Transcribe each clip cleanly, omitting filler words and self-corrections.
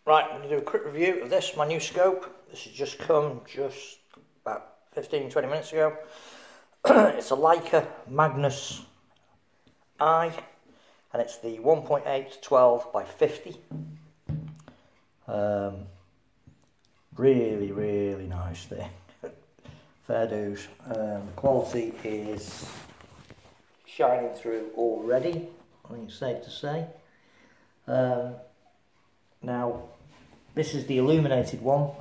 Right, I'm going to do a quick review of this, my new scope. This has just come just about 15-20 minutes ago. It's a Leica Magnus Eye, and it's the 1.8 12 by 50. Really nice thing. Fair dues. The quality is shining through already, I think it's safe to say. Now, this is the illuminated one.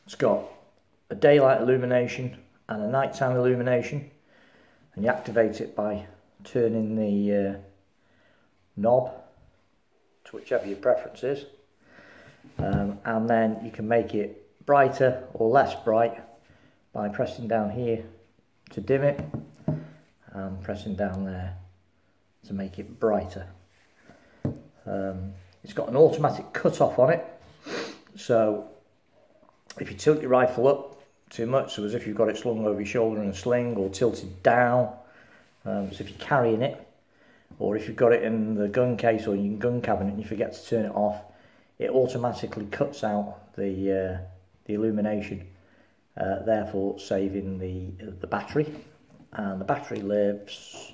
It's got a daylight illumination and a nighttime illumination, and you activate it by turning the knob to whichever your preference is, and then you can make it brighter or less bright by pressing down here to dim it and pressing down there to make it brighter. It's got an automatic cut-off on it, so if you tilt your rifle up too much, so as if you've got it slung over your shoulder in a sling, or tilted down, so if you're carrying it, or if you've got it in the gun case or your gun cabinet and you forget to turn it off, it automatically cuts out the illumination, therefore saving the battery. And the battery lives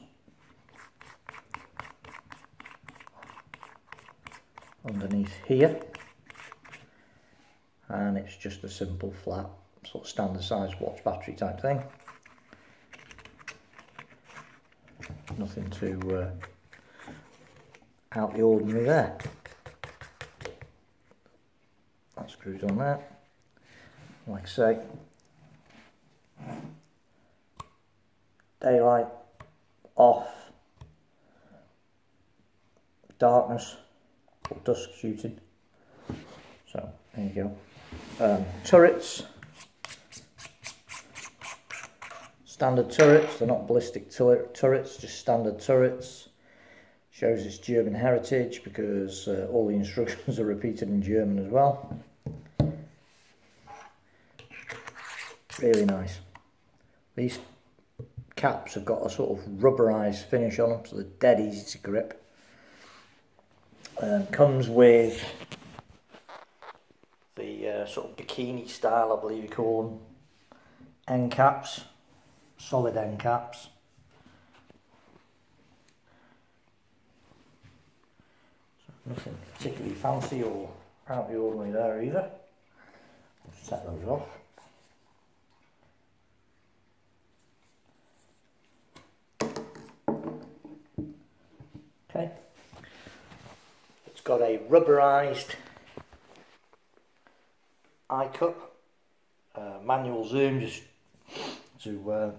underneath here, and it's just a simple flat sort of standard size watch battery type thing. Nothing too out the ordinary there. That screws on there. Like I say, daylight, off, darkness, or dusk shooting. So there you go. Turrets, standard turrets. They're not ballistic turrets, just standard turrets. Shows its German heritage because all the instructions are repeated in German as well. Really nice. These caps have got a sort of rubberized finish on them, so they're dead easy to grip. Comes with the sort of bikini style, I believe you call them, end caps, solid end caps. So nothing particularly fancy or out of the ordinary there either. Let's set those off. Okay. It's got a rubberized eye cup, manual zoom just to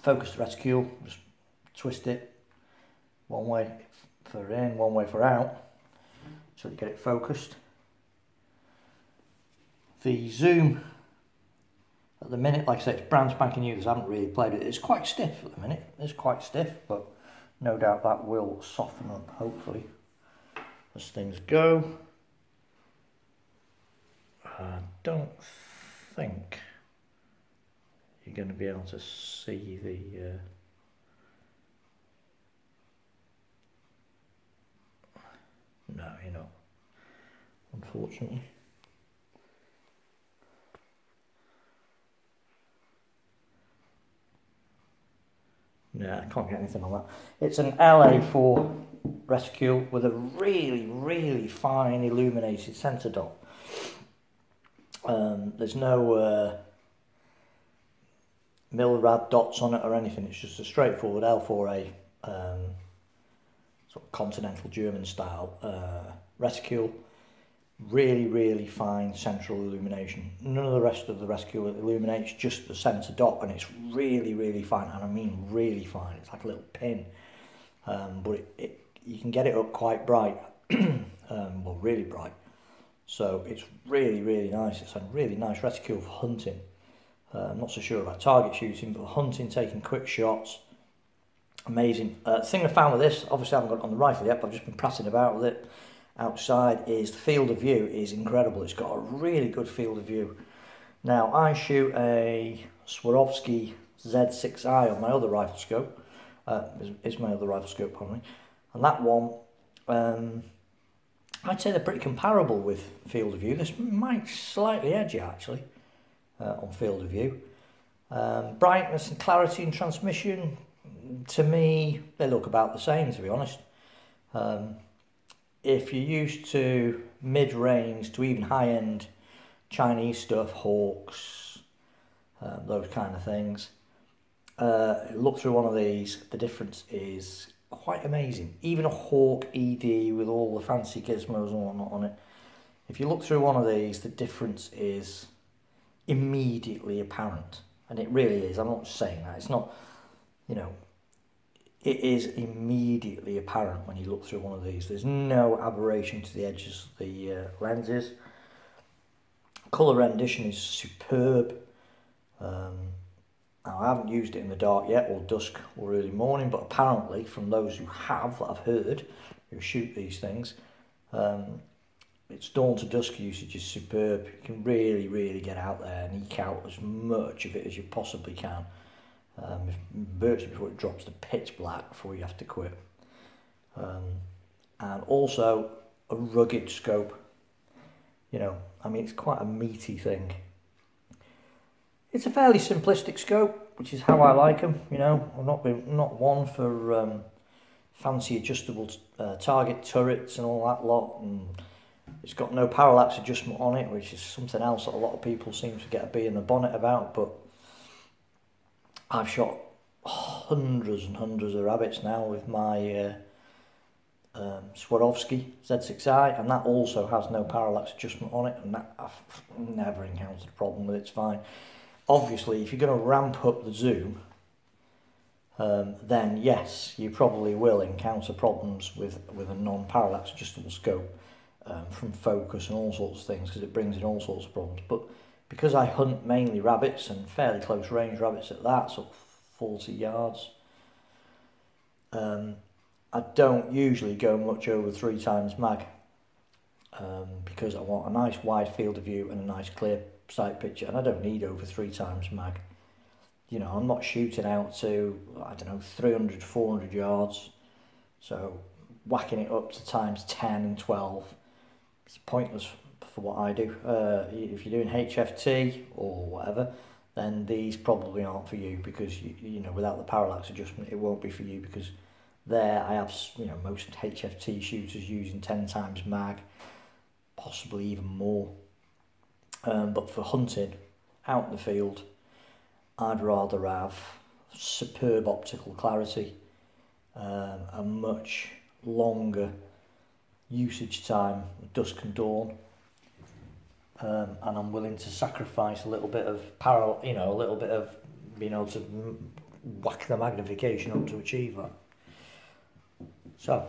focus the reticule. Just twist it one way for in, one way for out, so you get it focused. The zoom at the minute, like I say, it's brand spanking new. I haven't really played it. It's quite stiff at the minute. It's quite stiff, but no doubt that will soften up, hopefully, as things go. I don't think you're going to be able to see the no, you're not, unfortunately. Yeah, I can't get anything on that. It's an LA4 reticule with a really fine illuminated centre dot. There's no Milrad dots on it or anything. It's just a straightforward L4A sort of continental German style reticule. Really fine central illumination. None of the rest of the reticule illuminates, just the centre dot, and it's really fine, and I mean really fine. It's like a little pin, but you can get it up quite bright, well, really bright. So it's really nice. It's a really nice reticule for hunting. I'm not so sure about target shooting, but hunting, taking quick shots, amazing. The thing I found with this, obviously I haven't got it on the rifle yet, but I've just been prattling about with it outside, is the field of view is incredible. It's got a really good field of view. Now, I shoot a Swarovski Z6i on my other rifle scope. Is my other rifle scope, pardon me. And that one I'd say they're pretty comparable with field of view. This might slightly edge it actually on field of view. Brightness and clarity and transmission, to me, they look about the same, to be honest. If you're used to mid-range to even high-end Chinese stuff, Hawks, those kind of things, look through one of these, the difference is quite amazing. Even a Hawk ED with all the fancy gizmos and whatnot on it, if you look through one of these, the difference is immediately apparent. And it really is. I'm not saying that. It's not, you know, it is immediately apparent when you look through one of these. There's no aberration to the edges of the lenses. Colour rendition is superb. Now, I haven't used it in the dark yet, or dusk, or early morning, but apparently from those who have, that I've heard, who shoot these things, its dawn to dusk usage is superb. You can really, really get out there and eke out as much of it as you possibly can. Virtually before it drops to pitch black before you have to quit. And also a rugged scope. You know, I mean, it's quite a meaty thing. It's a fairly simplistic scope, which is how I like them. You know, I'm not one for fancy adjustable target turrets and all that lot. And it's got no parallax adjustment on it, which is something else that a lot of people seem to get a bee in the bonnet about. But I've shot hundreds and hundreds of rabbits now with my Swarovski Z6i, and that also has no parallax adjustment on it, and that I've never encountered a problem with it. It's fine. Obviously, if you're going to ramp up the zoom, then yes, you probably will encounter problems with a non-parallax adjustable scope from focus and all sorts of things, because it brings in all sorts of problems. But because I hunt mainly rabbits, and fairly close range rabbits at that, sort of 40 yards, I don't usually go much over 3 times mag, because I want a nice wide field of view and a nice clear sight picture, and I don't need over 3 times mag. You know, I'm not shooting out to, I don't know, 300, 400 yards, so whacking it up to times 10 and 12, it's pointless for what I do. If you're doing HFT or whatever, then these probably aren't for you, because you know, without the parallax adjustment, it won't be for you, because there I have, you know, most HFT shooters using 10 times mag, possibly even more. But for hunting out in the field, I'd rather have superb optical clarity, a much longer usage time, dusk and dawn, and I'm willing to sacrifice a little bit of you know, a little bit of being able to whack the magnification up to achieve that. So,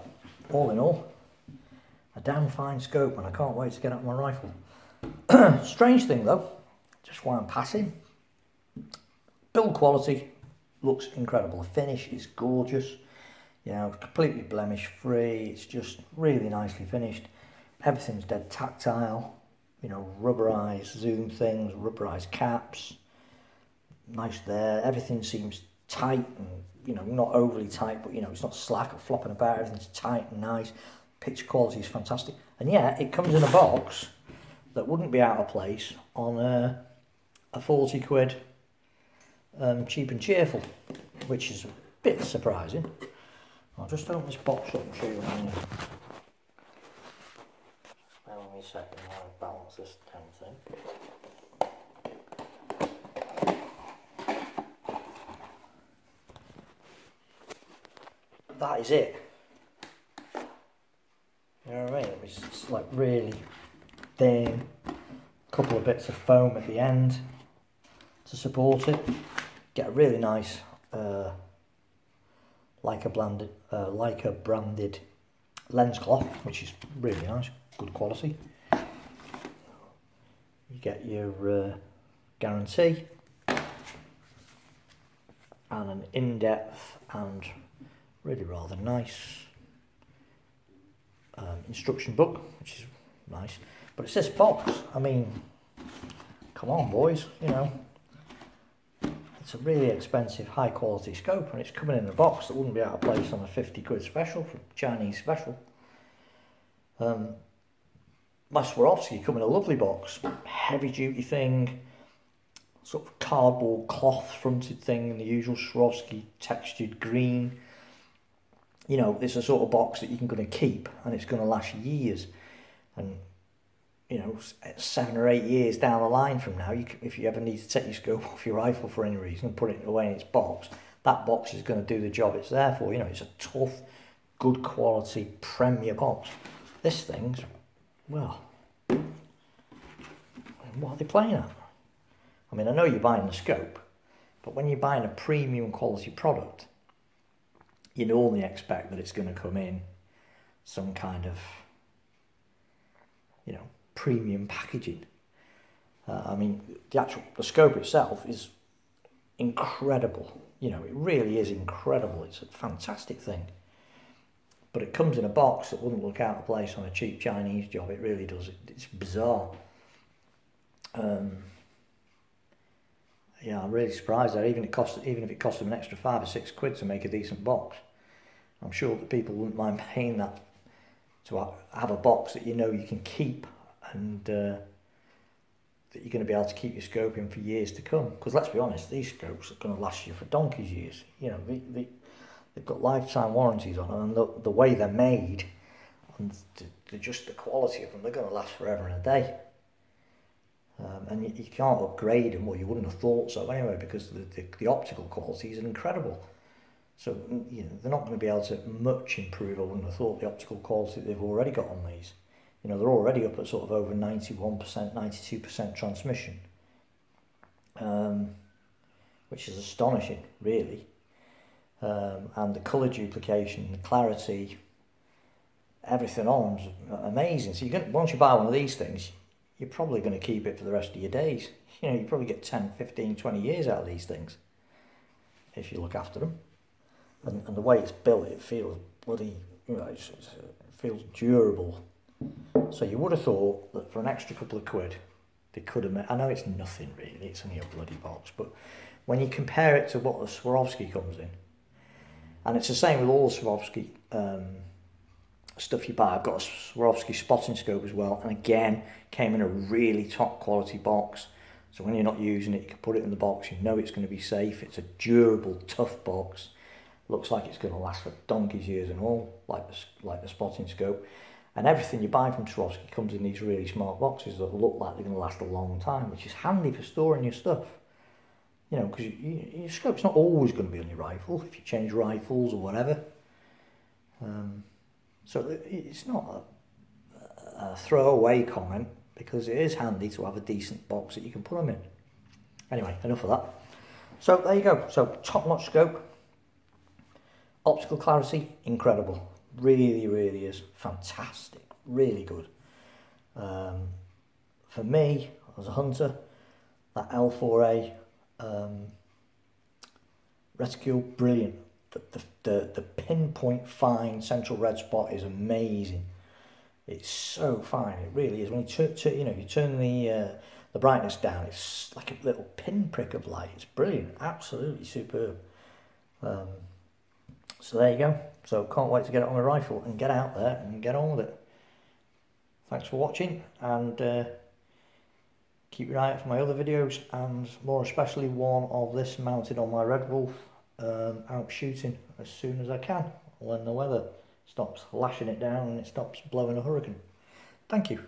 all in all, a damn fine scope, and I can't wait to get out my rifle. Strange thing though, just while I'm passing, build quality looks incredible. The finish is gorgeous, you know, completely blemish free. It's just really nicely finished. Everything's dead tactile, you know, rubberized zoom things, rubberized caps, nice there. Everything seems tight and, you know, not overly tight, but, you know, it's not slack or flopping about. Everything's tight and nice. Picture quality is fantastic, and yeah, it comes in a box that wouldn't be out of place on a 40 quid cheap and cheerful, which is a bit surprising. I'll just open this box up and show you what I mean. Spare me a second while I balance this damn thing. That is it. You know what I mean? It's like really thin, a couple of bits of foam at the end to support it. Get a really nice Leica branded lens cloth, which is really nice, good quality. You get your guarantee and an in-depth and really rather nice instruction book, which is nice. But it's this box, I mean, come on boys, you know, it's a really expensive high quality scope, and it's coming in a box that wouldn't be out of place on a 50 quid special, for Chinese special. My Swarovski come in a lovely box, heavy duty thing, sort of cardboard cloth fronted thing in the usual Swarovski textured green. You know, it's a sort of box that you're going to keep and it's going to last years. And, you know, 7 or 8 years down the line from now, if you ever need to take your scope off your rifle for any reason and put it away in its box, that box is going to do the job it's there for. You know, it's a tough, good quality, premier box. This thing's, well, what are they playing at? I mean, I know you're buying the scope, but when you're buying a premium quality product, you normally expect that it's going to come in some kind of, you know, premium packaging. I mean, the scope itself is incredible. You know, it really is incredible. It's a fantastic thing. But it comes in a box that wouldn't look out of place on a cheap Chinese job. It really does. It's bizarre. Yeah, I'm really surprised that even if it cost them an extra £5 or £6 to make a decent box, I'm sure that people wouldn't mind paying that to have a box that you know you can keep and that you're going to be able to keep your scope in for years to come. Because let's be honest, these scopes are going to last you for donkey's years. You know, they've got lifetime warranties on them, and the way they're made, and just the quality of them, they're going to last forever and a day. And you can't upgrade them, well, you wouldn't have thought so anyway, because the optical quality is incredible. So, you know, they're not going to be able to much improve, I wouldn't have thought, the optical quality that they've already got on these. You know, they're already up at sort of over 91%, 92% transmission, which is astonishing, really. And the colour duplication, the clarity, everything on them's amazing. So once you buy one of these things, you're probably going to keep it for the rest of your days. You know, you probably get 10, 15, 20 years out of these things if you look after them. And the way it's built, it feels bloody, you know, it feels durable. So you would have thought that for an extra couple of quid, they could have made, I know it's nothing really, it's only a bloody box, but when you compare it to what the Swarovski comes in, and it's the same with all the Swarovski stuff you buy. I've got a Swarovski spotting scope as well, and again, came in a really top quality box. So when you're not using it, you can put it in the box, you know it's going to be safe. It's a durable, tough box. Looks like it's going to last for donkey's years and all, like the spotting scope. And everything you buy from Swarovski comes in these really smart boxes that look like they're going to last a long time, which is handy for storing your stuff. You know, because your scope's not always going to be on your rifle if you change rifles or whatever. So it's not a throwaway comment, because it is handy to have a decent box that you can put them in. Anyway, enough of that. So there you go. So top-notch scope. Optical clarity, incredible. Really, really is fantastic. Really good. For me, as a hunter, that L4A reticule, brilliant. The pinpoint fine central red spot is amazing. It's so fine, it really is. When you turn the brightness down, it's like a little pinprick of light. It's brilliant, absolutely superb. So there you go. So can't wait to get it on my rifle and get out there and get on with it. Thanks for watching, and keep your eye out for my other videos, and more especially one of this mounted on my Red Wolf, out shooting as soon as I can when the weather stops lashing it down and it stops blowing a hurricane. Thank you.